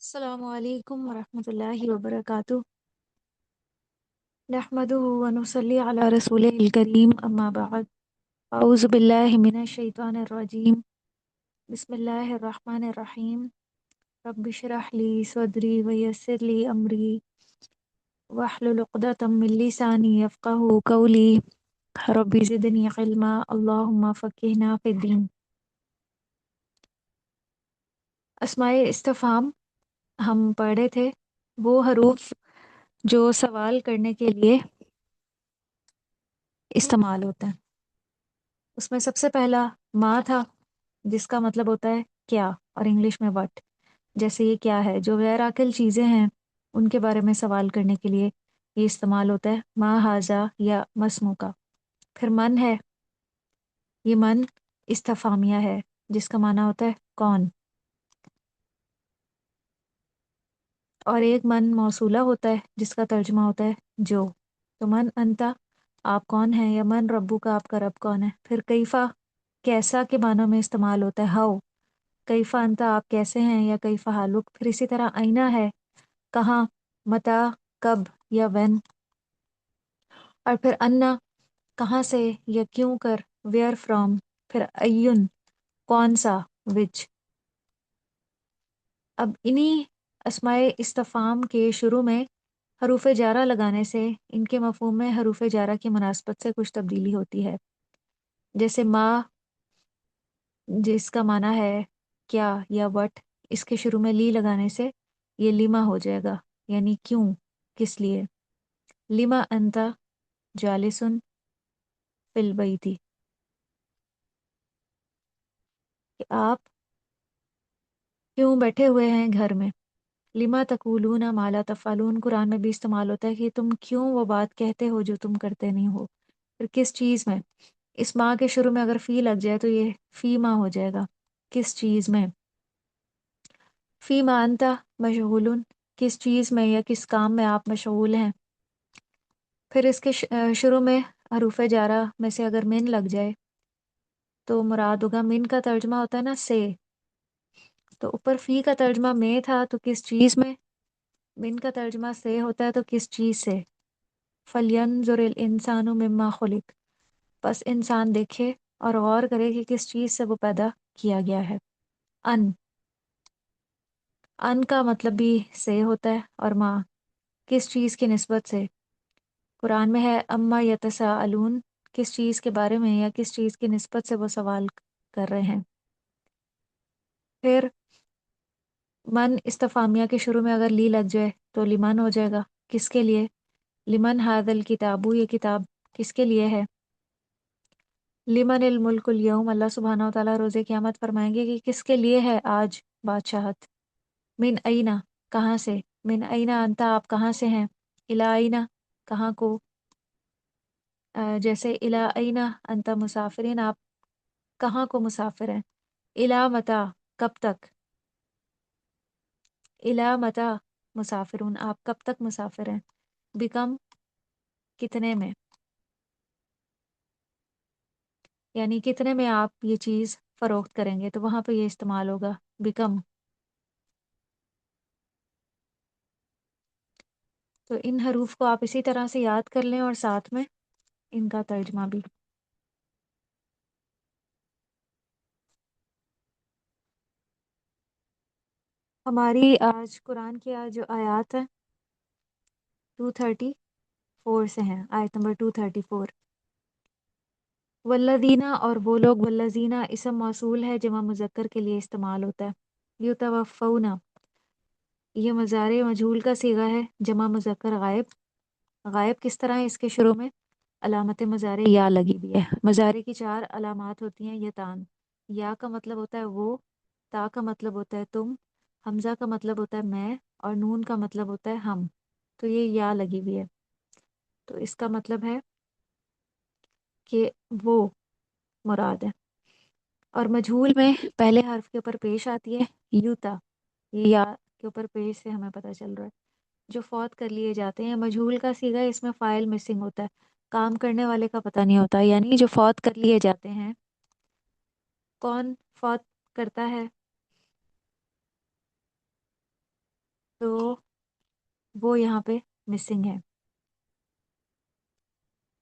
अस्सलामु अलैकुम वरहमतुल्लाहि वबरकातुह। नहमदुहु व नुसल्ली अला रसूलिहिल करीम, अम्मा बअद। औज़ु बिल्लाहि मिनश शैतानिर रजीम। बिस्मिल्लाहिर रहमानिर रहीम। रब्बि इश्रह ली सदरी व यस्सिर ली अमरी वहलुल उक़दतम मिन लिसानी यफ़क़हू क़ौली। रब्बि ज़िदनी इल्मा, अल्लाहुम्मा फ़क़्हिना फ़िद्दीन। अस्माए इस्तिफ़हाम हम पढ़े थे, वो हरूफ जो सवाल करने के लिए इस्तेमाल होते हैं। उसमें सबसे पहला मा था, जिसका मतलब होता है क्या, और इंग्लिश में व्हाट। जैसे ये क्या है, जो गैर आकिल चीज़ें हैं उनके बारे में सवाल करने के लिए ये इस्तेमाल होता है, मा हाजा या मस्मू का। फिर मन है, ये मन इस्तिफामिया है, जिसका माना होता है कौन। और एक मन मौसूला होता है, जिसका तर्जुमा होता है जो। तो मन अंता, आप कौन हैं, या मन रब्बू का, आपका रब कौन है। फिर कैफा, कैसा के मानों में इस्तेमाल होता है, हाउ। कैफा अंता, आप कैसे हैं, या कैफा हालुक। फिर इसी तरह आईना है, कहाँ, मता, कब या व्हेन। और फिर अन्ना, कहाँ से या क्यों कर, वेयर फ्रॉम। फिर अय्युन, कौन सा, विच। अब इन्हीं अस्माए इस्तफाम के शुरू में हरूफ जारा लगाने से इनके मफहूम में हरूफ जारा की मुनासबत से कुछ तब्दीली होती है। जैसे मा, जिसका माना है क्या या वट, इसके शुरू में ली लगाने से ये लिमा हो जाएगा, यानी क्यों, किस लिए। लिमा अंता जालिसुन फिल बैती, कि आप क्यों बैठे हुए हैं घर में। लिमा तकूलूना माला तफ़ालून, कुरान में भी इस्तेमाल होता है कि तुम क्यों वो बात कहते हो जो तुम करते नहीं हो। फिर किस चीज़ में, इस माँ के शुरू में अगर फ़ी लग जाए तो ये फ़ी माँ हो जाएगा, किस चीज़ में। फ़ी माँ अंता मशगूलुन, किस चीज़ में या किस काम में आप मशगूल हैं। फिर इसके शुरू में हरूफ जारा में से अगर मिन लग जाए तो मुराद होगा, मिन का तर्जमा होता है ना से। तो ऊपर फ़ी का तर्जमा में था, तो किस चीज़ में। मिन का तर्जमा से होता है, तो किस चीज़ से। फलयंजुरिल इंसानु मिम्मा खुलिक, बस इंसान देखे और गौर करे कि किस चीज़ से वो पैदा किया गया है। अन, अन का मतलब भी से होता है, और माँ, किस चीज़ की निस्बत से। कुरान में है अम्मा यतसाअलून, किस चीज़ के बारे में या किस चीज़ की निस्बत से वो सवाल कर रहे हैं। फिर मन इस्तफामिया के शुरू में अगर ली लग जाए तो लिमन हो जाएगा, किसके लिए। लिमन हादल किताबु, ये किताब किसके लिए है। लिमन इल मुल्कुल यौम, अल्लाह सुब्हानहू व तआला रोज़े क़यामत फरमाएंगे कि किसके लिए है आज बादशाहत। मिन अइना, कहाँ से। मिन अइना अंता, आप कहाँ से हैं। इला अइना, कहाँ को। जैसे इला अइना अंता मुसाफिरिन, आप कहाँ को मुसाफिर हैं। इला मता, कब तक। इला मता मुसाफिरून, आप कब तक मुसाफिर हैं। बिकम, कितने में, यानी कितने में आप ये चीज़ फ़रोख्त करेंगे, तो वहाँ पे ये इस्तेमाल होगा बिकम। तो इन हरूफ को आप इसी तरह से याद कर लें और साथ में इनका तर्जमा भी। हमारी आज कुरान की आज जो आयत है 234 से हैं, आयत नंबर 234। वल्लदीना, और वो लोग। वल्लजीना इसम मौसूल है, जमा मुज़क्कर के लिए इस्तेमाल होता है। युतवफ़ौना, ये मज़ारे मजहूल का सीगा है, जमा मुज़क्कर गायब। गायब किस तरह है, इसके शुरू में अलामत मज़ारे या लगी हुई है। मज़ारे की चार अलामात होती हैं, ये तान। या का मतलब होता है वो, ता का मतलब होता है तुम, हमज़ा का मतलब होता है मैं, और नून का मतलब होता है हम। तो ये या लगी हुई है, तो इसका मतलब है कि वो मुराद है। और मजहूल में पहले हर्फ के ऊपर पेश आती है यूता, ये या के ऊपर पेश से हमें पता चल रहा है। जो फौत कर लिए जाते हैं, मजहूल का सीगा, इसमें फ़ाइल मिसिंग होता है, काम करने वाले का पता नहीं होता, यानी जो फौत कर लिए जाते हैं, कौन फौत करता है। तो वो यहाँ पे मिसिंग है।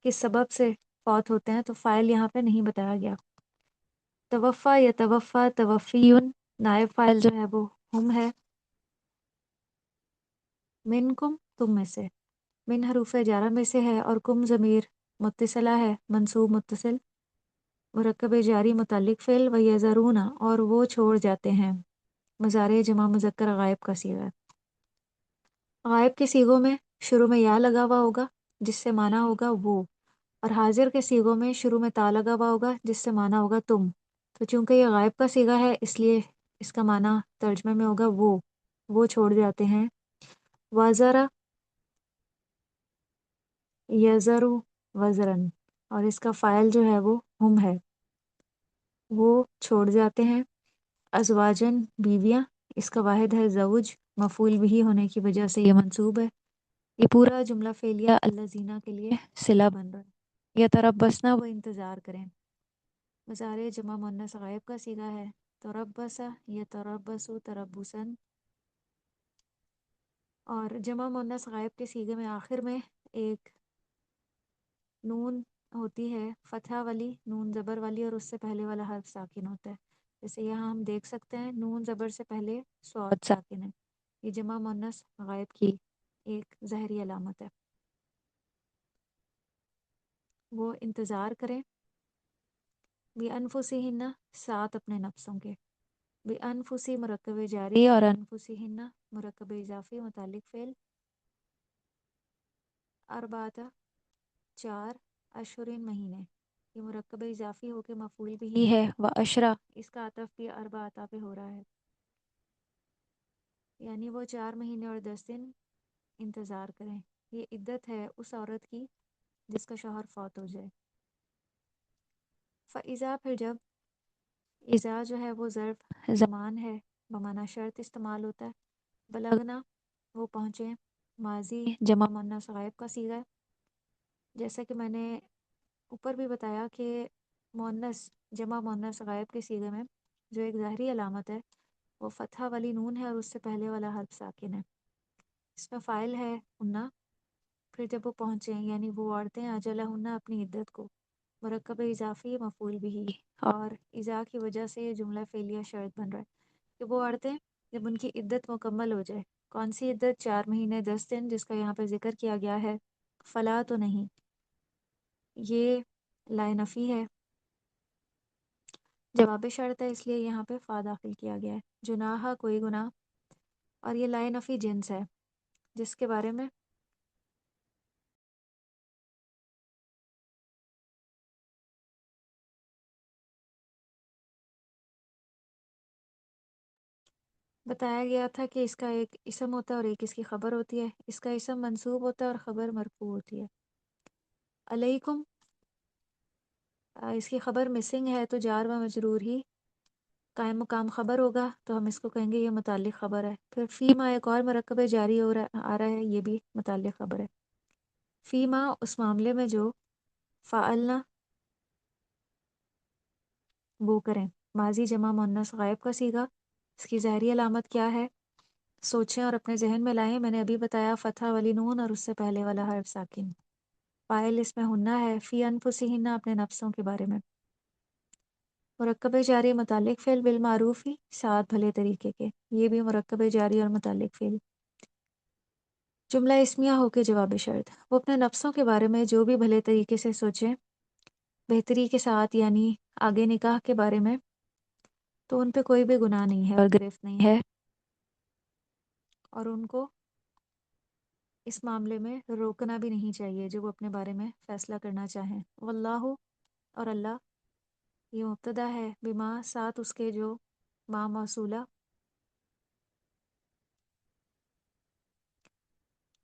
किस सबब से फौत होते हैं, तो फ़ाइल यहाँ पे नहीं बताया गया। तवफ़ा या तवफ़ा, तवफ़ीयुन, नायब फ़ाइल जो है वो हुम है। मिनकुम, तुम में से। मिन हरूफ जारा में से है, और कुम ज़मीर मुत्तसिला है, मंसूब मुत्तसिल। मुरक्कब जारी मुतल्लिक़ फ़िल, व यज़रूना, और वो छोड़ जाते हैं। मुज़ारे जमा मुज़क्कर गायब का सीगा है। गायब के सीगों में शुरू में या लगा हुआ होगा, जिससे माना होगा वो, और हाजिर के सीगों में शुरू में ता लगा हुआ होगा, जिससे माना होगा तुम। तो चूंकि ये गायब का सीगा है, इसलिए इसका माना तर्जमे में होगा वो छोड़ जाते हैं। वज़रा, यज़रु, वज़रन, और इसका फ़ाइल जो है वो हम है, वो छोड़ जाते हैं। अज़वाजन, बीवियाँ, इसका वाहिद है ज़ौज, मफ़ूल बिही होने की वजह से ये मंसूब है। ये पूरा जुमला फ़ेलिया अल्लज़ीना के लिए सिला बन रहा है। या तरब्बसना, वो इंतज़ार करें। मुज़ारे जमा मुअन्नस गायब का सीगा है। तरब्बसा, या तरब्बसु, तरब्बुसन, और जमा मुअन्नस गायब के सीगे में आखिर में एक नून होती है, फतहा वाली, नून ज़बर वाली, और उससे पहले वाला हर्फ साकिन होता है। जैसे यहाँ हम देख सकते हैं, नून ज़बर से पहले स्वाद साकिन है। ये जमा मुअन्नस गायब की एक ज़हरी अलामत है। वो इंतज़ार करें। बी अनफुसिहिन्ना, साथ अपने नफ्सों के। बी अनफुसी मुरक्कब जारी, और अनफुसिहिन्ना मुरक्कब इजाफी मुतालिक फ़ेल। अरबाता, 4, अशहुरिन, महीने। ये मुरक्कब इजाफी होकर मफूल भी ही है। व अशरा, इसका अतफ भी अरबाता पे हो रहा है, यानी वो 4 महीने और 10 दिन इंतज़ार करें। ये इद्दत है उस औरत की जिसका शौहर फौत हो जाए। फ़इज़ा, फिर जब। इज़ा जो है वो ज़र्फ़ ज़मान है, बमाना शर्त इस्तेमाल होता है। बलगना, वो पहुँचे। माजी जमा मुअन्नस गायब का सीगा है। जैसा कि मैंने ऊपर भी बताया कि मुअन्नस जमा मुअन्नस गायब के सीगे में जो एक ज़ाहरी अलामत है, वो फ़तहा वाली नून है, और उससे पहले वाला हर्फ साकिन है। इसमें फ़ाइल है हुन्ना। फिर जब वो पहुँचे, यानी वो औरतें, अजला हुन्ना, अपनी इद्दत को। मुरक्कब इजाफ़ी मफ़ूल बिही, और इज़ा की वजह से ये जुमला फ़ेलिया शर्त बन रहा है कि वो औरतें जब उनकी इद्दत मुकम्मल हो जाए। कौन सी इद्दत? 4 महीने 10 दिन, जिसका यहाँ पे ज़िक्र किया गया है। फ़ला, तो नहीं, ये लाइनफ़ी है, जवाब शर्त है, इसलिए यहाँ पे फ़ा दाखिल किया गया है। जुनाहा, कोई गुनाह, और ये लाइनफ़ी जिन्स है, जिसके बारे में बताया गया था कि इसका एक इसम होता है और एक इसकी खबर होती है। इसका इसम मंसूब होता है और खबर मरफू होती है। अलैकुम, इसकी खबर मिसिंग है, तो जार व मजरूर ही कायम मुकाम खबर होगा, तो हम इसको कहेंगे ये मुताल्लिक खबर है। फिर फ़ीमा, एक और मरकब जारी आ रहा है, ये भी मुताल्लिक खबर है। फ़ीमा, उस मामले में जो फ़ाअलना, वो करें। माजी जमा मुअन्नस गायब का सीगा, इसकी ज़ाहरी अलामत क्या है? सोचें और अपने जहन में लाएं। मैंने अभी बताया, फ़तहा वाली नून और उससे पहले वाला हर्फ साकिन। फ़ाइल इसमें हुन्ना है। फ़ी अनफुसिहिन्ना, अपने नफ्सों के बारे में। मुरक्कब जारी मुतालिक फ़िल बिल मारूफ़ी, साथ भले तरीके के। ये भी मुरक्कब जारी और मुतालिक फ़िल। जुमला इस्मिया हो के जवाब शर्त। वो अपने नफ्सों के बारे में जो भी भले तरीके से सोचें, बेहतरी के साथ, यानी आगे निकाह के बारे में, तो उन पे कोई भी गुनाह नहीं है और गिरफ्त नहीं है, और उनको इस मामले में रोकना भी नहीं चाहिए जो वो अपने बारे में फ़ैसला करना चाहें। वल्लाहु, और अल्लाह, ये मुब्तदा है। बिमा, साथ उसके जो, मा मौसूला।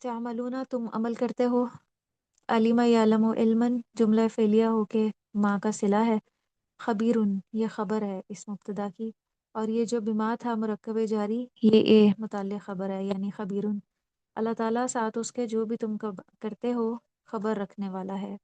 तामलूना, तुम अमल करते हो। अलीमा यालमु इल्मन, जुमला फ़ेलिया हो के माँ का सिला है। खबीरुन, ये खबर है इस मुब्तदा की, और ये जो बिमा था मुरक्कब जारी, ये ए मुताल्लिक़ खबर है, यानी खबीरुन। अल्लाह ताला साथ उसके जो भी तुम करते हो खबर रखने वाला है।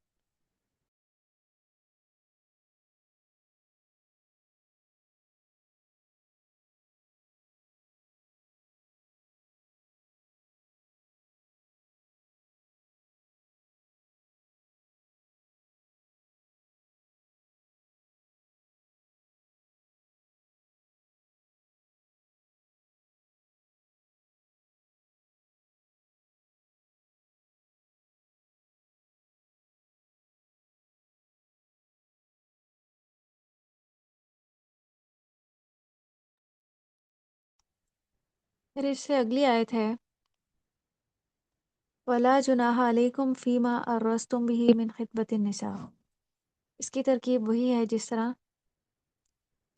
پھر اس سے اگلی آیت ہے وَلَا جُنَاحَ عَلَيْكُمْ فِي مَا أَرَّسْتُمْ بِهِ مِنْ خِطْبَةِ النِّسَاءِ، اس کی ترکیب وہی ہے جس طرح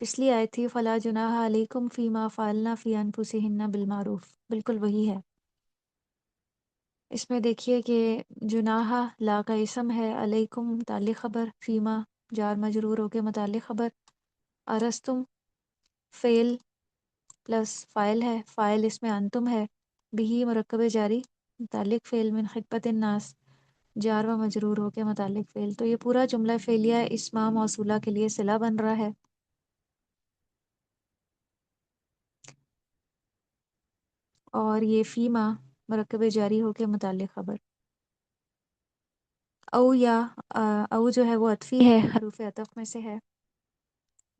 پچھلی آیت تھی فَلَا جُنَاحَ عَلَيْكُمْ فِي مَا فَعَلْنَا فِي أَنفُسِهِنَّ بِالْمَعْرُوفِ، بالکل وہی ہے۔ اس میں دیکھیے کہ جناح لا کا اسم ہے، علیکم متعلق خبر، فیما جار مجرور ہو کے متعلق خبر، ارستم فعل پلس فائل ہے، فائل اس میں انتم ہے، بھی مرکب جاری متعلق فعل من خطبت الناس جار و مجرور ہو کے متعلق فعل، تو یہ پورا جملہ فعلیہ اسما موصولہ کے لیے صلہ بن رہا ہے۔ اور یہ فیما مرکب جاری ہو کے متعلق خبر، او یا او جو ہے وہ عطفی ہے، حروف عطف میں سے ہے،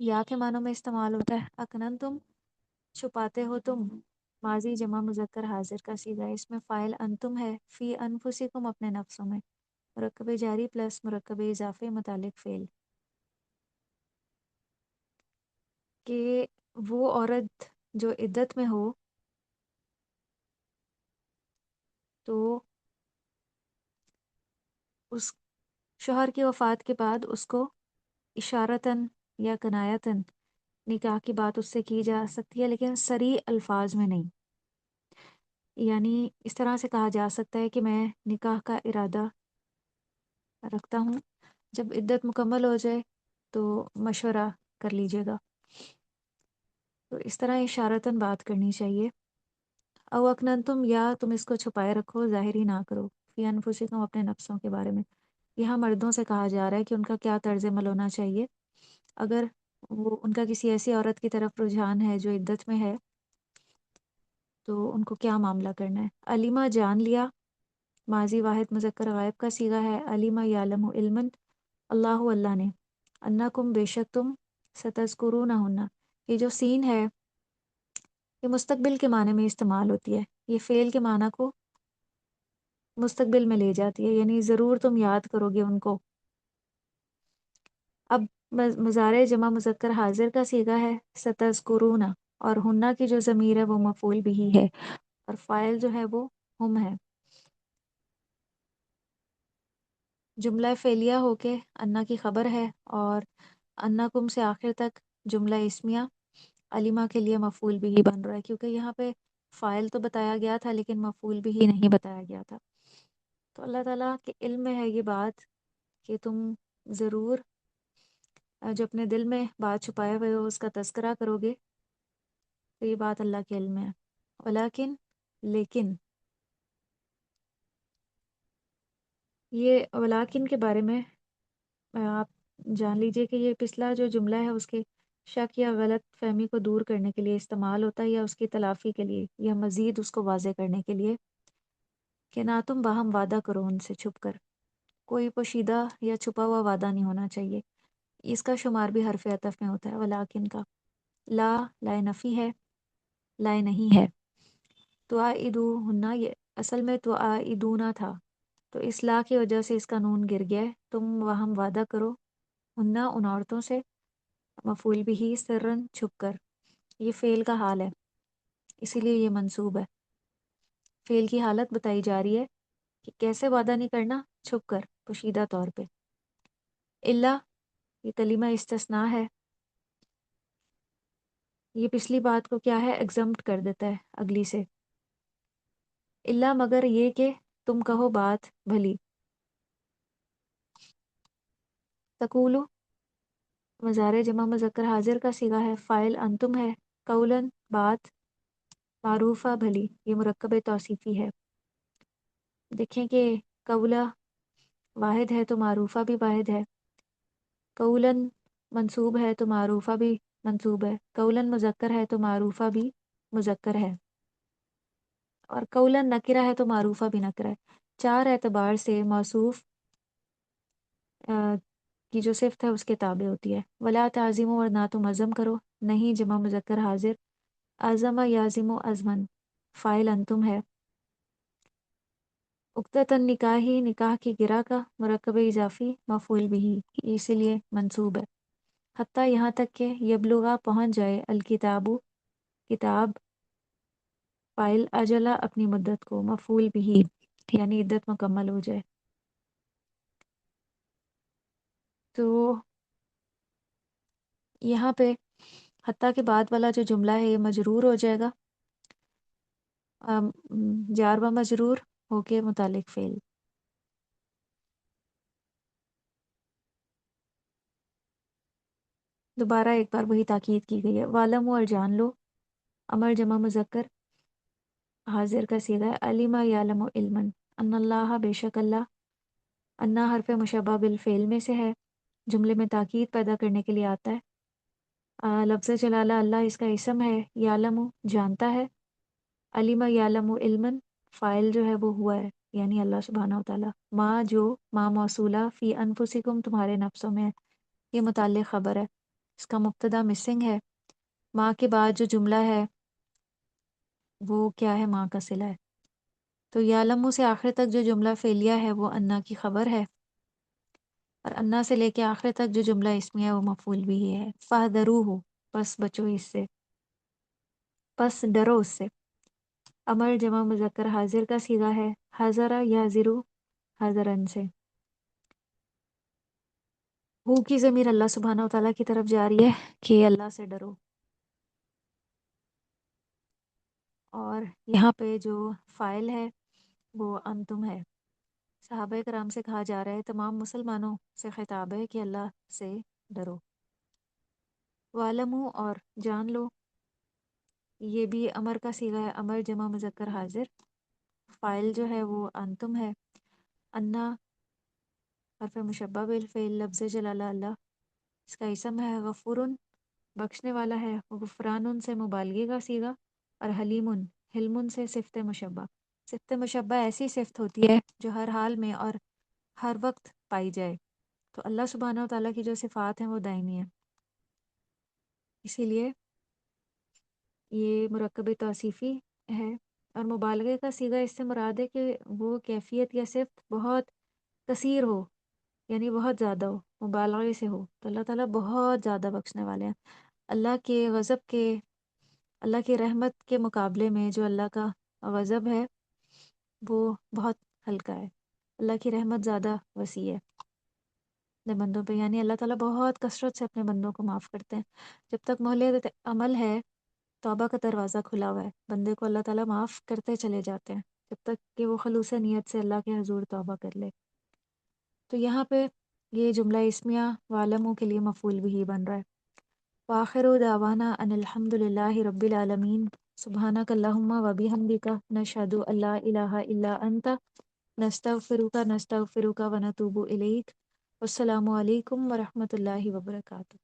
یا کے معنوں میں استعمال ہوتا ہے۔ اکنن تم چھپاتے ہو تم، ماضی جمع مذکر حاضر کا صیغہ، اس میں فاعل انتم ہے، فی انفسکم اپنے نفسوں میں، مرکب جاری پلس مرکب اضافے متعلق فعل، کہ وہ عورت جو عدت میں ہو تو اس شوہر کی وفات کے بعد اس کو اشارتاً یا کنایتاً نکاح کی بات اس سے کی جا سکتی ہے، لیکن صریح الفاظ میں نہیں، یعنی اس طرح سے کہا جا سکتا ہے کہ میں نکاح کا ارادہ رکھتا ہوں، جب عدت مکمل ہو جائے تو مشورہ کر لیجیے گا، تو اس طرح اشارتاً بات کرنی چاہیے۔ او اکنن تم، یا تم اس کو چھپائے رکھو، ظاہر ہی نہ کرو، فی انفسکم اپنے نفسوں کے بارے میں۔ یہاں مردوں سے کہا جا رہا ہے کہ ان کا کیا طرز عمل ہونا چاہیے اگر وہ ان کا کسی ایسی عورت کی طرف رجحان ہے جو عدت میں ہے، تو ان کو کیا معاملہ کرنا ہے۔ علیمہ جان لیا، ماضی واحد مذکر غائب کا صیغہ ہے، علیمہ یعلم علمًا، اللہ اللہ نے، انکم بے شک تم، ستذکرونہن، یہ جو سین ہے یہ مستقبل کے معنی میں استعمال ہوتی ہے، یہ فعل کے معنی کو مستقبل میں لے جاتی ہے، یعنی ضرور تم یاد کرو گے ان کو۔ اب مضارع جمع مذکر حاضر کا صیغہ ہے ستذکرون، اور ہنہ کی جو ضمیر ہے وہ مفعول بھی ہے، اور فاعل جو ہے وہ ہم ہے۔ جملہ فعلیہ ہو کے انا کی خبر ہے، اور انکم سے آخر تک جملہ اسمیہ علیمہ کے لیے مفعول بھی بن رہا ہے، کیونکہ یہاں پہ فاعل تو بتایا گیا تھا لیکن مفعول بھی نہیں بتایا گیا تھا۔ تو اللہ تعالیٰ کے علم میں ہے یہ بات کہ تم ضرور جو اپنے دل میں بات چھپائے ہوئے ہو اس کا تذکرہ کرو گے، تو یہ بات اللہ کے علم میں ہے۔ ولیکن لیکن، یہ ولیکن کے بارے میں آپ جان لیجئے کہ یہ پچھلا جو جملہ ہے اس کے شک یا غلط فہمی کو دور کرنے کے لیے استعمال ہوتا ہے، یا اس کی تلافی کے لیے، یا مزید اس کو واضح کرنے کے لیے کہ نہ تم باہم وعدہ کرو ان سے چھپ کر، کوئی پوشیدہ یا چھپا ہوا وعدہ نہیں ہونا چاہیے۔ اس کا شمار بھی حرف عطف میں ہوتا ہے، ولیکن کا لا لا نفی ہے، لا نہیں ہے، توعدوہن یہ اصل میں توعدونا تھا، تو اس لا کی وجہ سے اس کا نون گر گیا ہے، تم وہم وعدہ کرو ہنہ ان عورتوں سے، مفعول بھی سرن چھپ کر، یہ فعل کا حال ہے اسی لیے یہ منصوب ہے، فعل کی حالت بتائی جا رہی ہے کہ کیسے وعدہ نہیں کرنا، چھپ کر، پوشیدہ طور پہ۔ اللہ یہ کلمہ استثناء ہے، یہ پچھلی بات کو کیا ہے ایگزمپٹ کر دیتا ہے اگلی سے، اللہ مگر یہ کہ تم کہو بات بھلی، تقولو مضارع جمع مذکر حاضر کا صیغہ ہے، فاعل انتم ہے، قولن بات، معروفہ بھلی، یہ مرکب توصیفی ہے۔ دیکھیں کہ قولہ واحد ہے تو معروفہ بھی واحد ہے، قولن منصوب ہے تو معروفہ بھی منصوب ہے، قولن مذکر ہے تو معروفہ بھی مذکر ہے، اور قولن نکرہ ہے تو معروفہ بھی نکرہ ہے۔ چار اعتبار سے موصوف کی جو صفت ہے اس کے تابع ہوتی ہے۔ ولا تعظیمو، اور نہ تم عزم کرو، نہیں جمع مذکر حاضر، عزم یازم عزمن، فاعل انتم ہے۔ عقدۃ نکاحی، نکاح کی گرہ کا مرکب اضافی مفعول بھی، اسی لیے منصوب ہے۔ حتیٰ یہاں تک کہ یبلغا پہنچ جائے، الکتابو کتاب، فائل اجلا اپنی مدت کو، مفعول بھی یعنی عدت مکمل ہو جائے. تو یہاں پہ حتیٰ کے بعد والا جو جملہ ہے یہ مجرور ہو جائے گا، جار و مجرور ہو کے متعلق فعل. دوبارہ ایک بار وہی تاکید کی گئی ہے. والم اور جان لو، امر جمع مذکر حاضر کا صیغہ ہے. علم یعلم علما، ان اللہ بے شک اللہ، انا حرف مشبہ بالفعل میں سے ہے، جملے میں تاکید پیدا کرنے کے لیے آتا ہے. لفظ جلالہ اللہ اس کا اسم ہے. یعلم جانتا ہے، علم یعلم علما فائل جو ہے وہ ہوا ہے یعنی اللہ سبحانہ و تعالیٰ. ما جو ما موصولہ فی انفسکم تمہارے نفسوں میں، یہ متعلق خبر ہے، اس کا مبتدا مسنگ ہے. ما کے بعد جو جملہ ہے وہ کیا ہے؟ ما کا صلہ ہے. تو یعلم سے آخر تک جو جملہ فعلیہ ہے وہ انا کی خبر ہے، اور انا سے لے کے آخر تک جو جملہ اسمیہ ہے وہ مفعول بھی ہے. فاحذروہ پس بچو اس سے، پس ڈرو اس سے. امر جمع مذکر حاضر کا صیغہ ہے. حضر یحذرو حضرن سے. ہو کی ضمیر اللہ سبحانہ و تعالیٰ کی طرف جا رہی ہے کہ اللہ سے ڈرو. اور یہاں پہ جو فائل ہے وہ انتم ہے. صحابہ کرام سے کہا جا رہا ہے، تمام مسلمانوں سے خطاب ہے کہ اللہ سے ڈرو. وَاعْلَمُوا اور جان لو، یہ بھی امر کا صیغہ ہے. امر جمع مذکر حاضر، فائل جو ہے وہ انتم ہے. انا حرف مشبہ بالفعل، لفظ جلالہ اللہ اس کا اسم ہے. غفور بخشنے والا ہے. غفران سے مبالغے کا صیغہ، اور حلیم حلم سے صفت مشبہ. صفت مشبہ ایسی صفت ہوتی ہے جو ہر حال میں اور ہر وقت پائی جائے. تو اللہ سبحانہ و تعالیٰ کی جو صفات ہیں وہ دائمی ہیں، اسی لیے یہ مرکب توصیفی ہے. اور مبالغے کا صیغہ اس سے مراد ہے کہ وہ کیفیت یا صفت بہت کثیر ہو، یعنی بہت زیادہ ہو، مبالغے سے ہو. تو اللہ تعالیٰ بہت زیادہ بخشنے والے ہیں. اللہ کے غضب کے، اللہ کی رحمت کے مقابلے میں جو اللہ کا غضب ہے وہ بہت ہلکا ہے. اللہ کی رحمت زیادہ وسیع ہے اپنے بندوں پہ، یعنی اللہ تعالیٰ بہت کثرت سے اپنے بندوں کو معاف کرتے ہیں. جب تک مہلت عمل ہے، توبہ کا دروازہ کھلا ہوا ہے، بندے کو اللہ تعالیٰ معاف کرتے چلے جاتے ہیں جب تک کہ وہ خلوص نیت سے اللہ کے حضور توبہ کر لے. تو یہاں پہ یہ جملہ اسمیہ والموں کے لیے مفعول بھی بن رہا ہے. وآخر دعوانا ان الحمد للہ رب العالمین. سبحانک اللہم و بحمدک نشہد ان لا الہ الا انت نستغفرک و نتوب الیک. والسلام علیکم ورحمۃ اللہ وبرکاتہ.